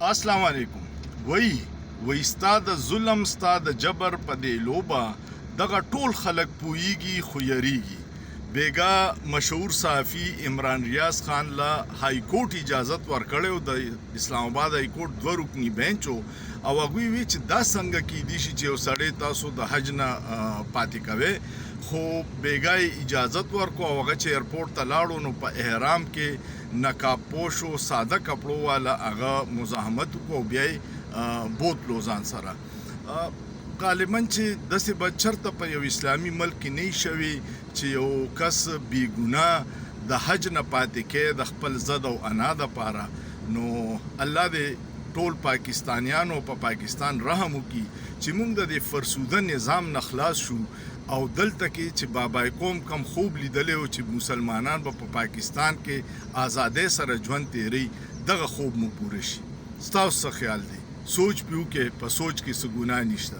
अस्सलाम वालेकुम। वही ستا د ظلم ستا د جبر په دې لوبه دغه ټول خلک پوهیږي خو یریږي. بیګا مشهور صحافي عمران ریاض خان لا های کورټ اجازت ورکړیو د اسلام آباد های کورټ 2 رکنی بینچو او هغوی وی چې دا څنګه کیدی شي چې یو سړی تاسو د حج نه پاتې کوي، خو بیګا اجازت ورکو او هغه چې ایرپورټ ته لاړو نو په احرام کې نقاب پوش او ساده کپړو والا هغه مزاحمت کو بیا بوتلو ځان سره. غالباً چې داسې به چرته په یو اسلامي ملک کې نه شوي چې یو کس بیګناه د حج نه پاتې کې د خپل زد او انا دپاره. نو الله دې ټول پاکستانیانو په پاکستان رحم وکړي چې موږ د دې فرسوده نظام نه خلاص شو او دلته کې چې بابای قوم کم خوب لیدلی و چې مسلمانان به په پاکستان کې ازادۍ سره ژوند تیری، دغه خوب مو پوره شي. ستاسو څه خیال دی؟ سوچ پیو کې په سوچ کې څه ګناه نشته.